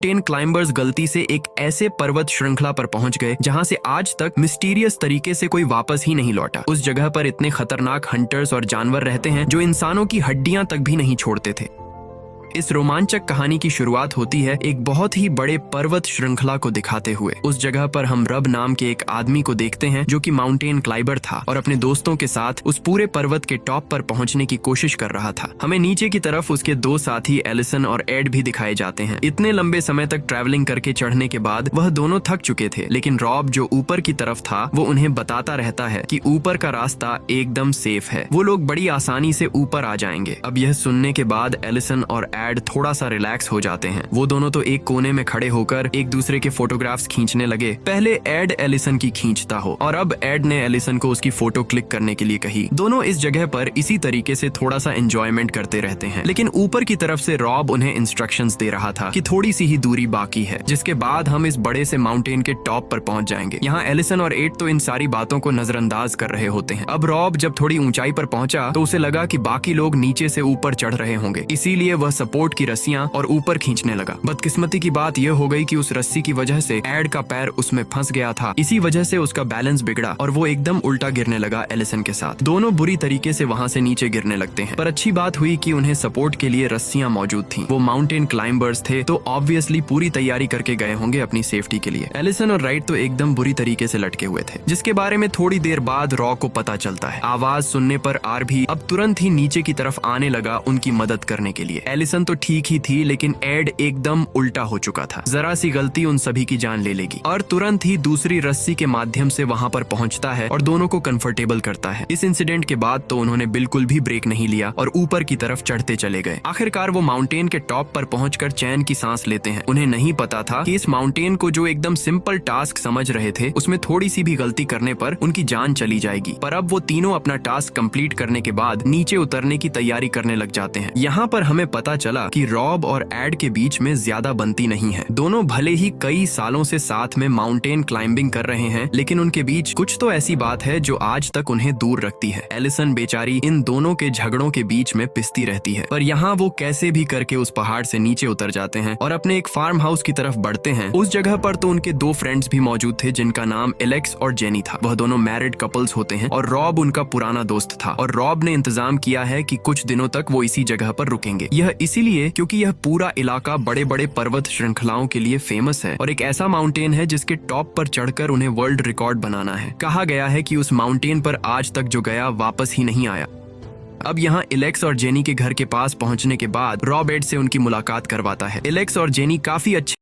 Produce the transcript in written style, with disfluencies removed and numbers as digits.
Mountain climbers गलती से एक ऐसे पर्वत श्रृंखला पर पहुंच गए जहां से आज तक मिस्टीरियस तरीके से कोई वापस ही नहीं लौटा। उस जगह पर इतने खतरनाक हंटर्स और जानवर रहते हैं जो इंसानों की हड्डियां तक भी नहीं छोड़ते थे। इस रोमांचक कहानी की शुरुआत होती है एक बहुत ही बड़े पर्वत श्रृंखला को दिखाते हुए। उस जगह पर हम रब नाम के एक आदमी को देखते हैं जो कि माउंटेन क्लाइंबर था और अपने दोस्तों के साथ उस पूरे पर्वत के टॉप पर पहुंचने की कोशिश कर रहा था। हमें नीचे की तरफ उसके दो साथी एलिसन और एड भी दिखाए जाते हैं। इतने लंबे समय तक ट्रैवलिंग करके चढ़ने के बाद वह दोनों थक चुके थे, लेकिन रॉब जो ऊपर की तरफ था वो उन्हें बताता रहता है कि ऊपर का रास्ता एकदम सेफ है, वो लोग बड़ी आसानी से ऊपर आ जाएंगे। अब यह सुनने के बाद एलिसन और एड थोड़ा सा रिलैक्स हो जाते हैं। वो दोनों तो एक कोने में खड़े होकर एक दूसरे के फोटोग्राफ्स खींचने लगे। पहले एड एलिसन की खींचता हो और अब एड ने एलिसन को उसकी फोटो क्लिक करने के लिए कही। दोनों इस जगह पर इसी तरीके से थोड़ा सा एंजॉयमेंट करते रहते हैं, लेकिन ऊपर की तरफ से रॉब उन्हें इंस्ट्रक्शंस दे रहा था कि थोड़ी सी ही दूरी बाकी है, जिसके बाद हम इस बड़े से माउंटेन के टॉप पर पहुंच जाएंगे। यहाँ एलिसन और एड तो इन सारी बातों को नजरअंदाज कर रहे होते हैं। अब रॉब जब थोड़ी ऊंचाई पर पहुंचा तो उसे लगा कि बाकी लोग नीचे से ऊपर चढ़ रहे होंगे, इसीलिए वह सपोर्ट की रस्सियां और ऊपर खींचने लगा। बदकिस्मती की बात यह हो गई कि उस रस्सी की वजह से एड का पैर उसमें फंस गया था। इसी वजह से उसका बैलेंस बिगड़ा और वो एकदम उल्टा गिरने लगा एलिसन के साथ। दोनों बुरी तरीके से वहां से नीचे गिरने लगते हैं, पर अच्छी बात हुई कि उन्हें सपोर्ट के लिए रस्सियां मौजूद थीं। वो माउंटेन क्लाइंबर्स थे तो ऑब्वियसली पूरी तैयारी करके गए होंगे अपनी सेफ्टी के लिए। एलिसन और राइट तो एकदम बुरी तरीके से लटके हुए थे, जिसके बारे में थोड़ी देर बाद रॉ को पता चलता है। आवाज सुनने पर आर भी अब तुरंत ही नीचे की तरफ आने लगा उनकी मदद करने के लिए। एलिसन तो ठीक ही थी, लेकिन एड एकदम उल्टा हो चुका था। जरा सी गलती उन सभी की जान ले लेगी। और तुरंत ही दूसरी रस्सी के माध्यम से वहां पर पहुंचता है और दोनों को कंफर्टेबल करता है। इस इंसिडेंट के बाद तो उन्होंने बिल्कुल भी ब्रेक नहीं लिया और ऊपर की तरफ चढ़ते चले गए। आखिरकार वो माउंटेन के टॉप पर पहुंचकर चैन की सांस लेते हैं। उन्हें नहीं पता था कि इस माउंटेन को जो एकदम सिंपल टास्क समझ रहे थे, उसमें थोड़ी सी भी गलती करने पर उनकी जान चली जाएगी। पर अब वो तीनों अपना टास्क कंप्लीट करने के बाद नीचे उतरने की तैयारी करने लग जाते हैं। यहाँ पर हमें पता चला कि रॉब और एड के बीच में ज्यादा बनती नहीं है। दोनों भले ही कई सालों से साथ में माउंटेन क्लाइंबिंग कर रहे हैं, लेकिन उनके बीच कुछ तो ऐसी बात है जो आज तक उन्हें दूर रखती है। एलिसन बेचारी इन दोनों के झगड़ों के बीच में पिसती रहती है, पर यहाँ वो कैसे भी करके उस पहाड़ से नीचे उतर जाते हैं और अपने एक फार्म हाउस की तरफ बढ़ते हैं। उस जगह पर तो उनके दो फ्रेंड्स भी मौजूद थे जिनका नाम एलेक्स और जेनी था। वह दोनों मैरिड कपल्स होते हैं और रॉब उनका पुराना दोस्त था और रॉब ने इंतजाम किया है कि कुछ दिनों तक वो इसी जगह पर रुकेंगे। यह इसीलिए क्योंकि यह पूरा इलाका बड़े बड़े पर्वत श्रृंखलाओं के लिए फेमस है और एक ऐसा माउंटेन है जिसके टॉप पर चढ़कर उन्हें वर्ल्ड रिकॉर्ड बनाना है। कहा गया है कि उस माउंटेन पर आज तक जो गया वापस ही नहीं आया। अब यहाँ एलेक्स और जेनी के घर के पास पहुंचने के बाद रॉब एड से उनकी मुलाकात करवाता है। एलेक्स और जेनी काफी अच्छे